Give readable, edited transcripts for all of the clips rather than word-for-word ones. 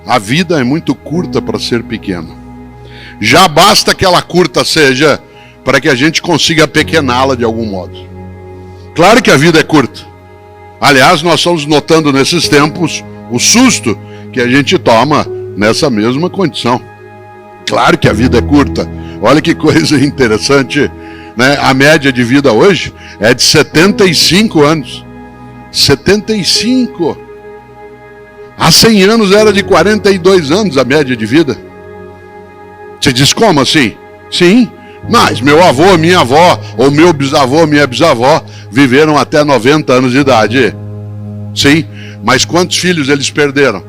A vida é muito curta para ser pequena. Já basta que ela curta seja para que a gente consiga pequená-la de algum modo. Claro que a vida é curta. Aliás, nós estamos notando nesses tempos o susto que a gente toma nessa mesma condição. Claro que a vida é curta. Olha que coisa interessante, né? A média de vida hoje é de 75 anos. 75. Há 100 anos era de 42 anos a média de vida. Você diz, como assim? Sim, mas meu avô, minha avó, ou meu bisavô, minha bisavó, viveram até 90 anos de idade. Sim, mas quantos filhos eles perderam?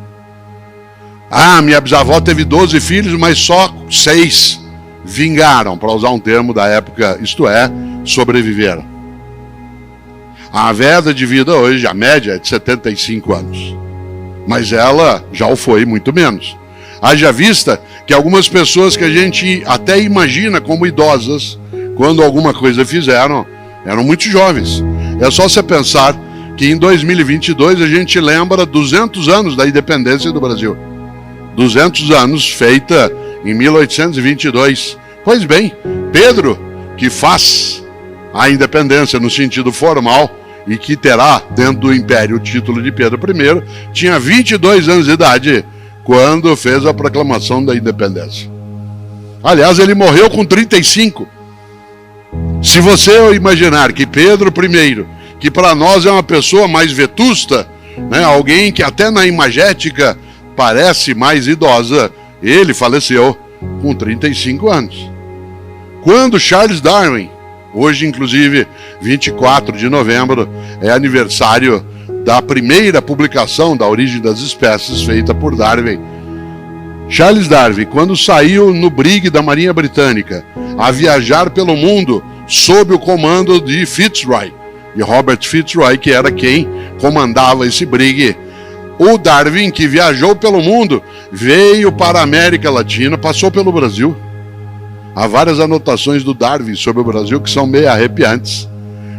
Ah, minha bisavó teve 12 filhos, mas só 6 vingaram, para usar um termo da época, isto é, sobreviveram. A média de vida hoje, a média é de 75 anos. Mas ela já o foi muito menos. Haja vista que algumas pessoas que a gente até imagina como idosas, quando alguma coisa fizeram, eram muito jovens. É só você pensar que em 2022 a gente lembra 200 anos da independência do Brasil. 200 anos feita em 1822. Pois bem, Pedro, que faz a independência no sentido formal e que terá dentro do Império o título de Pedro I, tinha 22 anos de idade quando fez a proclamação da independência. Aliás, ele morreu com 35. Se você imaginar que Pedro I, que para nós é uma pessoa mais vetusta, né, alguém que até na imagética parece mais idosa, ele faleceu com 35 anos. Quando Charles Darwin, hoje inclusive 24 de novembro, é aniversário da primeira publicação da Origem das Espécies feita por Darwin. Charles Darwin, quando saiu no brig da Marinha Britânica a viajar pelo mundo sob o comando de Fitzroy, de Robert Fitzroy, que era quem comandava esse brig, o Darwin, que viajou pelo mundo, veio para a América Latina, passou pelo Brasil. Há várias anotações do Darwin sobre o Brasil que são meio arrepiantes,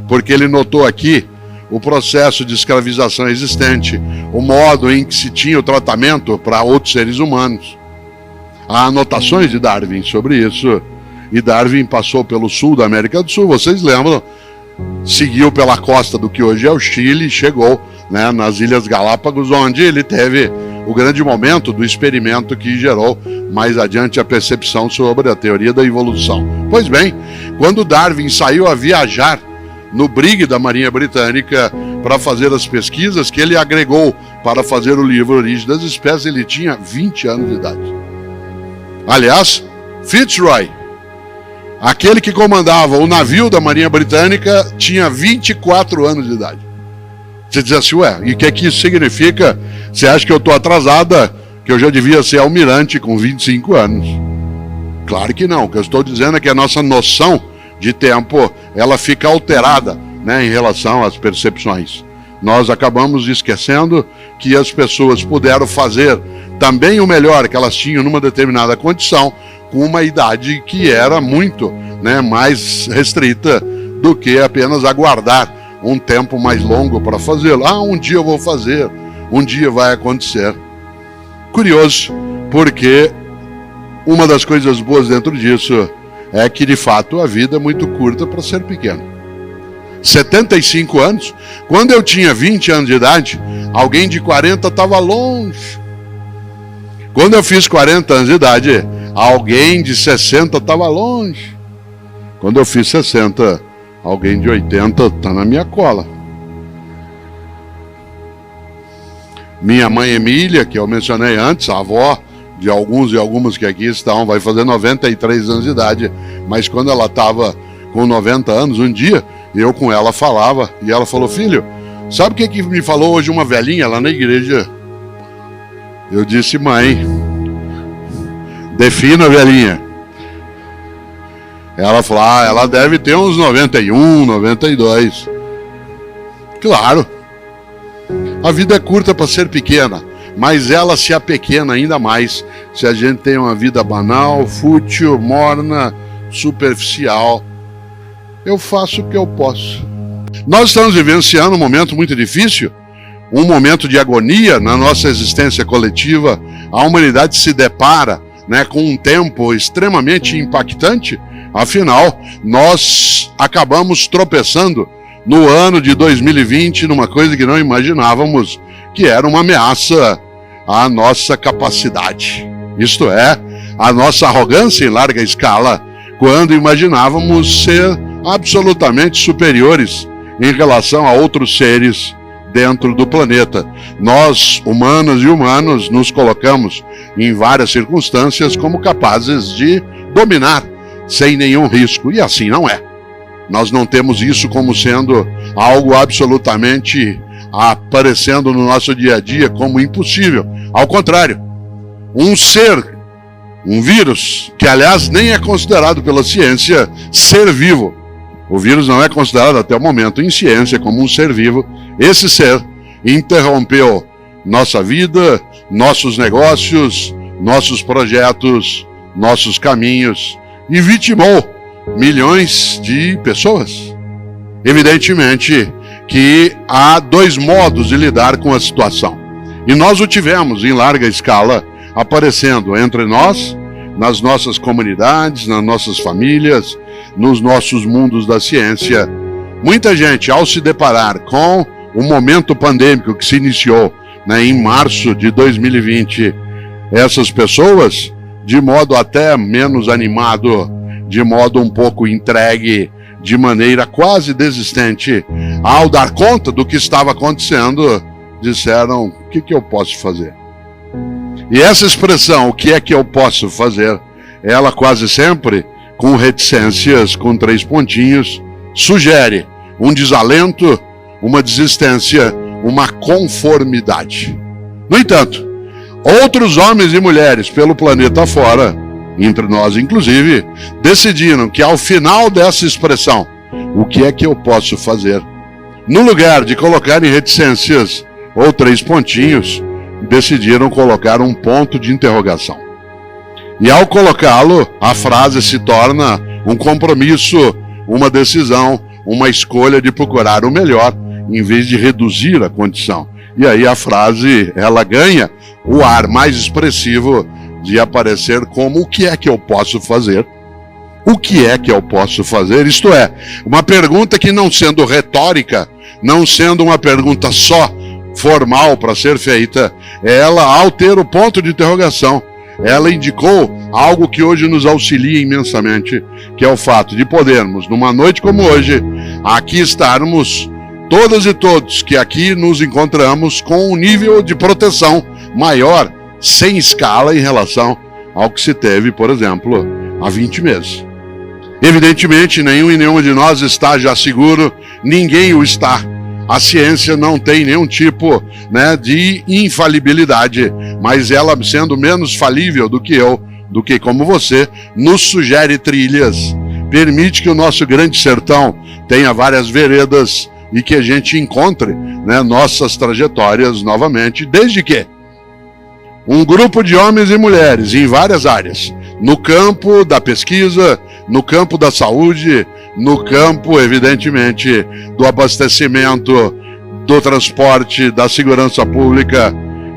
porque ele notou aqui o processo de escravização existente, o modo em que se tinha o tratamento para outros seres humanos. Há anotações de Darwin sobre isso, e Darwin passou pelo sul da América do Sul, vocês lembram, seguiu pela costa do que hoje é o Chile e chegou, né, nas Ilhas Galápagos, onde ele teve o grande momento do experimento que gerou mais adiante a percepção sobre a teoria da evolução. Pois bem, quando Darwin saiu a viajar no brig da Marinha Britânica para fazer as pesquisas que ele agregou para fazer o livro Origem das Espécies, ele tinha 20 anos de idade. Aliás, Fitzroy, aquele que comandava o navio da Marinha Britânica, tinha 24 anos de idade. Você diz assim, ué, e o que isso significa? Você acha que eu estou atrasada, que eu já devia ser almirante com 25 anos? Claro que não. O que eu estou dizendo é que a nossa noção de tempo, ela fica alterada, né, em relação às percepções. Nós acabamos esquecendo que as pessoas puderam fazer também o melhor que elas tinham numa determinada condição, com uma idade que era muito, né, mais restrita do que apenas aguardar um tempo mais longo para fazê-lo. Ah, um dia eu vou fazer, um dia vai acontecer. Curioso, porque uma das coisas boas dentro disso é que, de fato, a vida é muito curta para ser pequena. 75 anos, quando eu tinha 20 anos de idade, alguém de 40 estava longe. Quando eu fiz 40 anos de idade, alguém de 60 estava longe. Quando eu fiz 60, alguém de 80 está na minha cola. Minha mãe Emília, que eu mencionei antes, a avó de alguns e algumas que aqui estão, vai fazer 93 anos de idade. Mas quando ela estava com 90 anos, um dia, eu com ela falava, e ela falou, filho, sabe o que me falou hoje uma velhinha lá na igreja? Eu disse, mãe, defina a velhinha. Ela falou, ela deve ter uns 91, 92. Claro, a vida é curta para ser pequena, mas ela se apequena ainda mais se a gente tem uma vida banal, fútil, morna, superficial. Eu faço o que eu posso. Nós estamos vivenciando um momento muito difícil, um momento de agonia na nossa existência coletiva, a humanidade se depara, né, com um tempo extremamente impactante. Afinal, nós acabamos tropeçando no ano de 2020 numa coisa que não imaginávamos, que era uma ameaça à nossa capacidade. Isto é, a nossa arrogância em larga escala, quando imaginávamos ser absolutamente superiores em relação a outros seres dentro do planeta. Nós, humanas e humanos, nos colocamos em várias circunstâncias como capazes de dominar sem nenhum risco, e assim não é. Nós não temos isso como sendo algo absolutamente aparecendo no nosso dia a dia como impossível. Ao contrário, um ser, um vírus, que aliás nem é considerado pela ciência ser vivo. O vírus não é considerado até o momento em ciência como um ser vivo. Esse ser interrompeu nossa vida, nossos negócios, nossos projetos, nossos caminhos e vitimou milhões de pessoas. Evidentemente que há dois modos de lidar com a situação. E nós o tivemos em larga escala aparecendo entre nós, nas nossas comunidades, nas nossas famílias, nos nossos mundos da ciência. Muita gente, ao se deparar com o momento pandêmico que se iniciou, né, em março de 2020, essas pessoas, de modo até menos animado, de modo um pouco entregue, de maneira quase desistente, ao dar conta do que estava acontecendo, disseram: o que eu posso fazer? E essa expressão, o que é que eu posso fazer, ela quase sempre, com reticências, com 3 pontinhos, sugere um desalento, uma desistência, uma conformidade. No entanto, outros homens e mulheres pelo planeta afora, entre nós inclusive, decidiram que ao final dessa expressão, o que é que eu posso fazer, no lugar de colocar em reticências ou 3 pontinhos, decidiram colocar um ponto de interrogação. E ao colocá-lo, a frase se torna um compromisso, uma decisão, uma escolha de procurar o melhor, em vez de reduzir a condição. E aí a frase, ela ganha o ar mais expressivo de aparecer como: o que é que eu posso fazer? O que é que eu posso fazer? Isto é, uma pergunta que, não sendo retórica, não sendo uma pergunta só formal para ser feita, ela, ao ter o ponto de interrogação, ela indicou algo que hoje nos auxilia imensamente, que é o fato de podermos, numa noite como hoje, aqui estarmos, todas e todos que aqui nos encontramos, com um nível de proteção maior, sem escala em relação ao que se teve, por exemplo, há 20 meses. Evidentemente, nenhum e nenhuma de nós está já seguro, ninguém o está. A ciência não tem nenhum tipo, né, de infalibilidade, mas ela, sendo menos falível do que eu, do que como você, nos sugere trilhas, permite que o nosso grande sertão tenha várias veredas e que a gente encontre, né, nossas trajetórias novamente, desde que um grupo de homens e mulheres em várias áreas, no campo da pesquisa, no campo da saúde, no campo, evidentemente, do abastecimento, do transporte, da segurança pública,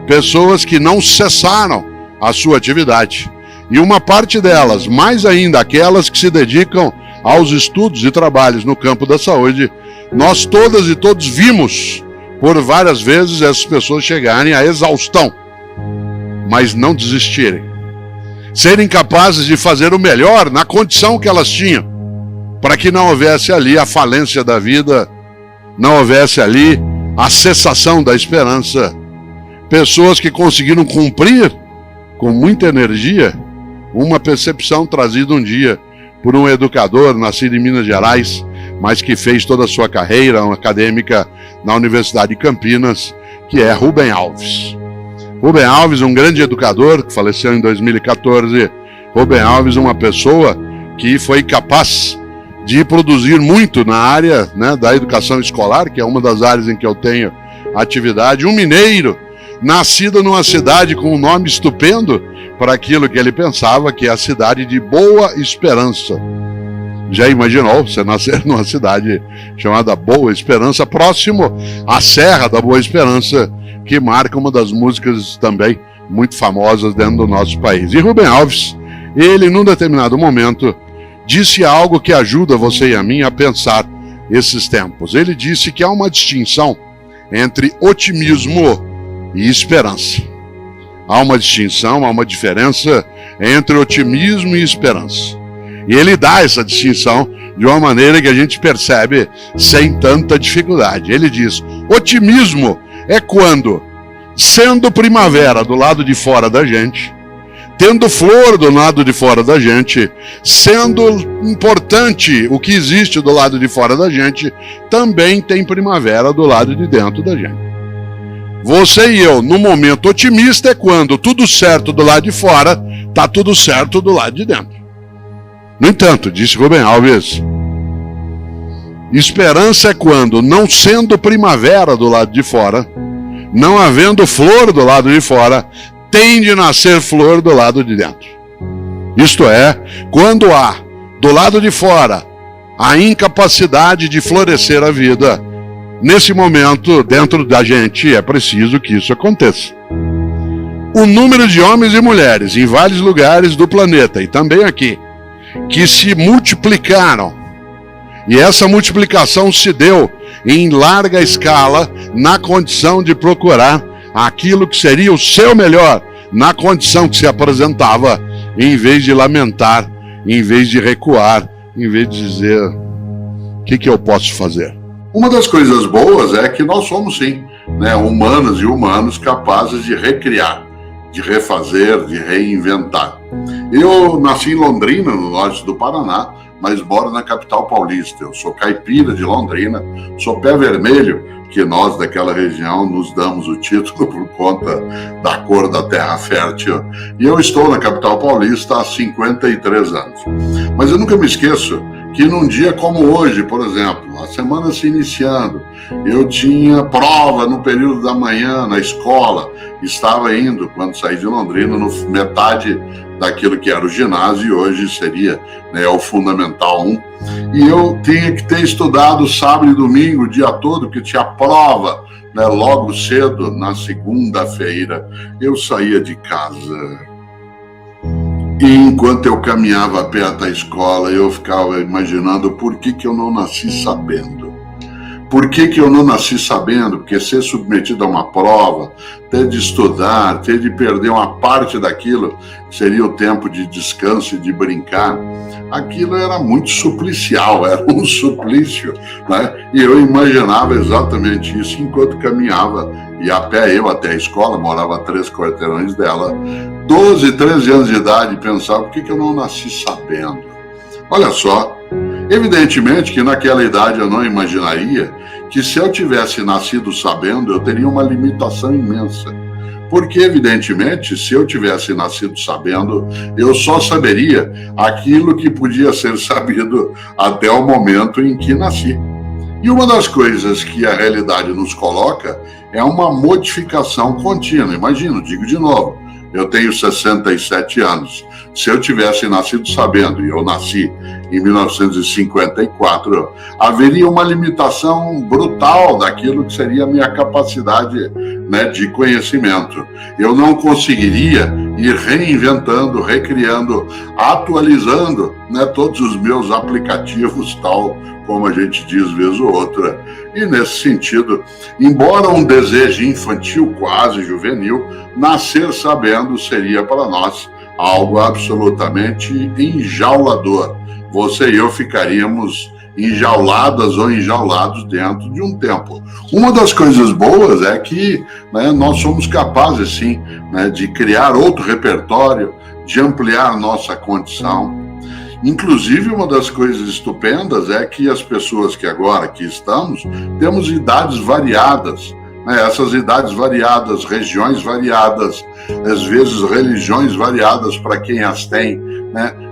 pessoas que não cessaram a sua atividade. E uma parte delas, mais ainda aquelas que se dedicam aos estudos e trabalhos no campo da saúde, nós todas e todos vimos por várias vezes essas pessoas chegarem à exaustão, mas não desistirem. Serem capazes de fazer o melhor na condição que elas tinham, para que não houvesse ali a falência da vida, não houvesse ali a cessação da esperança. Pessoas que conseguiram cumprir com muita energia uma percepção trazida um dia por um educador nascido em Minas Gerais, mas que fez toda a sua carreira acadêmica na Universidade de Campinas, que é Rubem Alves. Rubem Alves, um grande educador que faleceu em 2014. Rubem Alves, uma pessoa que foi capaz de produzir muito na área, né, da educação escolar, que é uma das áreas em que eu tenho atividade. Um mineiro, nascido numa cidade com um nome estupendo para aquilo que ele pensava, que é a cidade de Boa Esperança. Já imaginou você nascer numa cidade chamada Boa Esperança, próximo à Serra da Boa Esperança, que marca uma das músicas também muito famosas dentro do nosso país. E Rubem Alves, ele num determinado momento disse algo que ajuda você e a mim a pensar esses tempos. Ele disse que há uma distinção entre otimismo e esperança. Há uma distinção, há uma diferença entre otimismo e esperança. E ele dá essa distinção de uma maneira que a gente percebe sem tanta dificuldade. Ele diz: otimismo é quando, sendo primavera do lado de fora da gente, tendo flor do lado de fora da gente, sendo importante o que existe do lado de fora da gente, também tem primavera do lado de dentro da gente. Você e eu, no momento otimista, é quando tudo certo do lado de fora, está tudo certo do lado de dentro. No entanto, disse Rubem Alves, esperança é quando, não sendo primavera do lado de fora, não havendo flor do lado de fora, tem de nascer flor do lado de dentro. Isto é, quando há, do lado de fora, a incapacidade de florescer a vida, nesse momento, dentro da gente, é preciso que isso aconteça. O número de homens e mulheres em vários lugares do planeta, e também aqui, que se multiplicaram, e essa multiplicação se deu em larga escala na condição de procurar aquilo que seria o seu melhor, na condição que se apresentava, em vez de lamentar, em vez de recuar, em vez de dizer: o que eu posso fazer? Uma das coisas boas é que nós somos sim, humanos e humanos capazes de recriar, de refazer, de reinventar. Eu nasci em Londrina, no norte do Paraná, mas moro na capital paulista. Eu sou caipira de Londrina, sou pé vermelho, que nós daquela região nos damos o título por conta da cor da terra fértil. E eu estou na capital paulista há 53 anos. Mas eu nunca me esqueço que num dia como hoje, por exemplo, a semana se iniciando, eu tinha prova no período da manhã na escola, estava indo, quando saí de Londrina, no metade daquilo que era o ginásio, e hoje seria o Fundamental 1, e eu tinha que ter estudado sábado e domingo o dia todo, porque tinha prova logo cedo, na segunda-feira, eu saía de casa. E enquanto eu caminhava perto da escola, eu ficava imaginando por que eu não nasci sabendo. Por que eu não nasci sabendo? Porque ser submetido a uma prova, ter de estudar, ter de perder uma parte daquilo, seria o tempo de descanso e de brincar, aquilo era muito suplicial, era um suplício, E eu imaginava exatamente isso enquanto caminhava, e a pé eu até a escola, morava a 3 quarteirões dela, 12, 13 anos de idade, pensava, por que eu não nasci sabendo? Olha só, evidentemente que naquela idade eu não imaginaria que se eu tivesse nascido sabendo, eu teria uma limitação imensa. Porque, evidentemente, se eu tivesse nascido sabendo, eu só saberia aquilo que podia ser sabido até o momento em que nasci. E uma das coisas que a realidade nos coloca é uma modificação contínua. Imagina, digo de novo, eu tenho 67 anos. Se eu tivesse nascido sabendo, e eu nasci em 1954, haveria uma limitação brutal daquilo que seria a minha capacidade de conhecimento. Eu não conseguiria ir reinventando, recriando, atualizando todos os meus aplicativos, tal como a gente diz vez ou outra. E nesse sentido, embora um desejo infantil, quase juvenil, nascer sabendo seria para nós algo absolutamente enjaulador. Você e eu ficaríamos enjauladas ou enjaulados dentro de um tempo. Uma das coisas boas é que nós somos capazes, sim, de criar outro repertório, de ampliar nossa condição. Inclusive, uma das coisas estupendas é que as pessoas que agora aqui estamos, temos idades variadas. Essas idades variadas, regiões variadas, às vezes religiões variadas para quem as tem,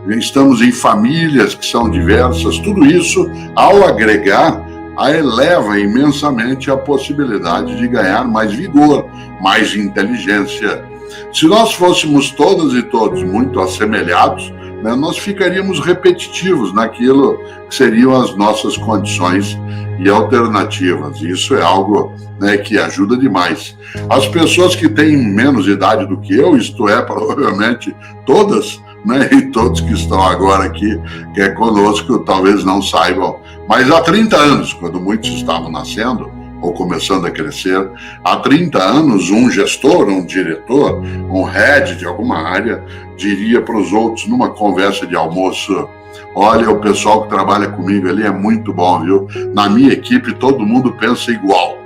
Estamos em famílias que são diversas. Tudo isso, ao agregar, eleva imensamente a possibilidade de ganhar mais vigor, mais inteligência. Se nós fôssemos todas e todos muito assemelhados, né, nós ficaríamos repetitivos naquilo que seriam as nossas condições e alternativas. Isso é algo, né, que ajuda demais. As pessoas que têm menos idade do que eu, isto é, provavelmente todas, né, e todos que estão agora aqui, que é conosco, talvez não saibam, mas há 30 anos, quando muitos estavam nascendo, ou começando a crescer, há 30 anos, um gestor, um diretor, um head de alguma área, diria para os outros, numa conversa de almoço: olha, o pessoal que trabalha comigo ali é muito bom, viu? Na minha equipe todo mundo pensa igual.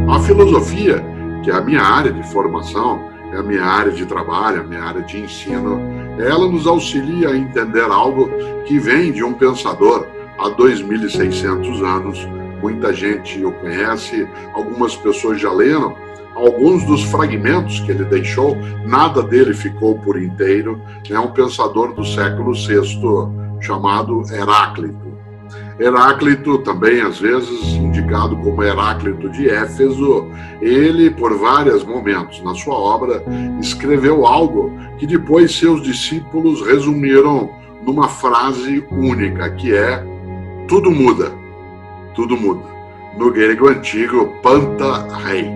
A filosofia, que é a minha área de formação, é a minha área de trabalho, a minha área de ensino, ela nos auxilia a entender algo que vem de um pensador há 2.600 anos. Muita gente o conhece, algumas pessoas já leram. Alguns dos fragmentos que ele deixou, nada dele ficou por inteiro. É um pensador do século VI chamado Heráclito. Heráclito, também às vezes indicado como Heráclito de Éfeso, ele, por vários momentos na sua obra, escreveu algo que depois seus discípulos resumiram numa frase única, que é: tudo muda. Tudo muda. No grego antigo, panta rei.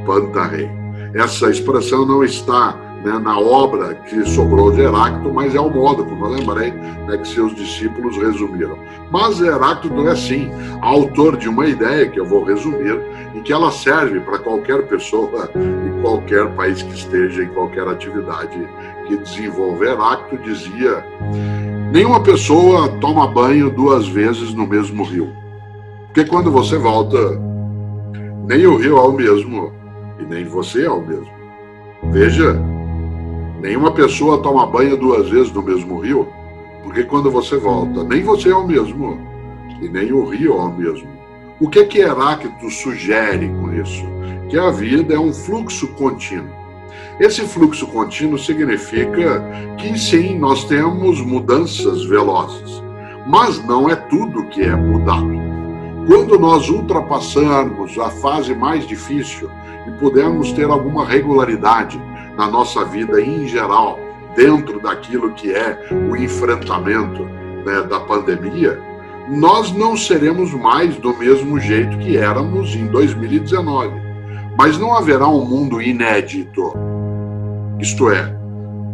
Panta rei. Essa expressão não está, né, na obra que sobrou de Heráclito, mas é o modo, como eu lembrei, né, que seus discípulos resumiram. Mas Heráclito é, sim, autor de uma ideia que eu vou resumir e que ela serve para qualquer pessoa em qualquer país que esteja, em qualquer atividade que desenvolva. Heráclito dizia: nenhuma pessoa toma banho 2 vezes no mesmo rio. Porque quando você volta, nem o rio é o mesmo e nem você é o mesmo. Veja, nenhuma pessoa toma banho 2 vezes no mesmo rio, porque quando você volta, nem você é o mesmo e nem o rio é o mesmo. O que Heráclito sugere com isso? Que a vida é um fluxo contínuo. Esse fluxo contínuo significa que sim, nós temos mudanças velozes, mas não é tudo que é mudado. Quando nós ultrapassarmos a fase mais difícil e pudermos ter alguma regularidade na nossa vida em geral, dentro daquilo que é o enfrentamento, né, da pandemia, nós não seremos mais do mesmo jeito que éramos em 2019. Mas não haverá um mundo inédito. Isto é,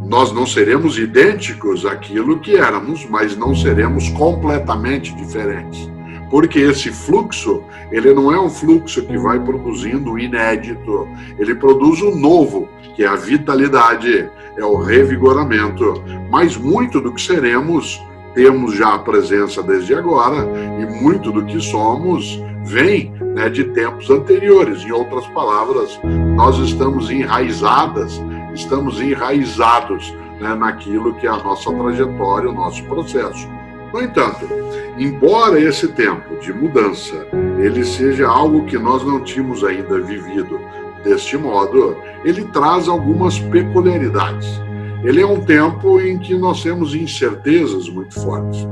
nós não seremos idênticos àquilo que éramos, mas não seremos completamente diferentes. Porque esse fluxo, ele não é um fluxo que vai produzindo o inédito, ele produz o novo, que é a vitalidade, é o revigoramento. Mas muito do que seremos, temos já a presença desde agora, e muito do que somos vem, né, de tempos anteriores. Em outras palavras, nós estamos enraizados, né, naquilo que é a nossa trajetória, o nosso processo. No entanto, embora esse tempo de mudança ele seja algo que nós não tínhamos ainda vivido deste modo, ele traz algumas peculiaridades. Ele é um tempo em que nós temos incertezas muito fortes.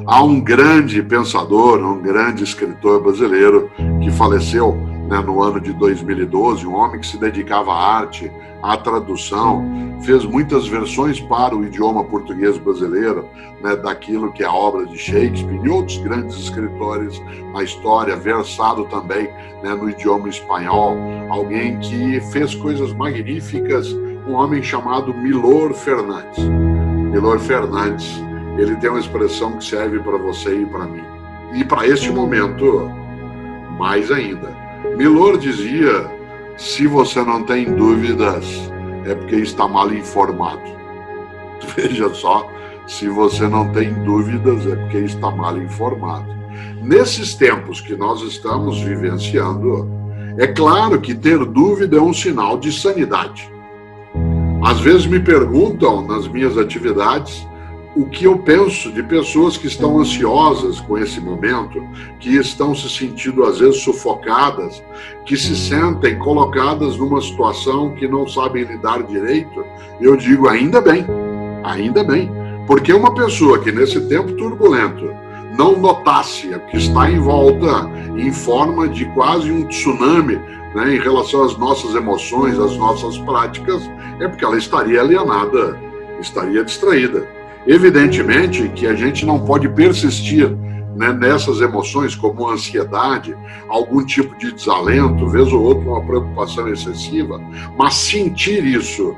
Há um grande pensador, um grande escritor brasileiro que faleceu, né, no ano de 2012, um homem que se dedicava à arte, à tradução, fez muitas versões para o idioma português brasileiro, né, daquilo que é a obra de Shakespeare e outros grandes escritores na história, versado também, né, no idioma espanhol, alguém que fez coisas magníficas, um homem chamado Milor Fernandes. Milor Fernandes, ele tem uma expressão que serve para você e para mim. E para este momento, mais ainda. Milor dizia: se você não tem dúvidas, é porque está mal informado. Veja só, se você não tem dúvidas, é porque está mal informado. Nesses tempos que nós estamos vivenciando, é claro que ter dúvida é um sinal de sanidade. Às vezes me perguntam nas minhas atividades o que eu penso de pessoas que estão ansiosas com esse momento, que estão se sentindo às vezes sufocadas, que se sentem colocadas numa situação que não sabem lidar direito. Eu digo, ainda bem, porque uma pessoa que nesse tempo turbulento não notasse o que está em volta em forma de quase um tsunami, né, em relação às nossas emoções, às nossas práticas, é porque ela estaria alienada, estaria distraída. Evidentemente que a gente não pode persistir, né, nessas emoções como ansiedade, algum tipo de desalento, vez ou outra uma preocupação excessiva, mas sentir isso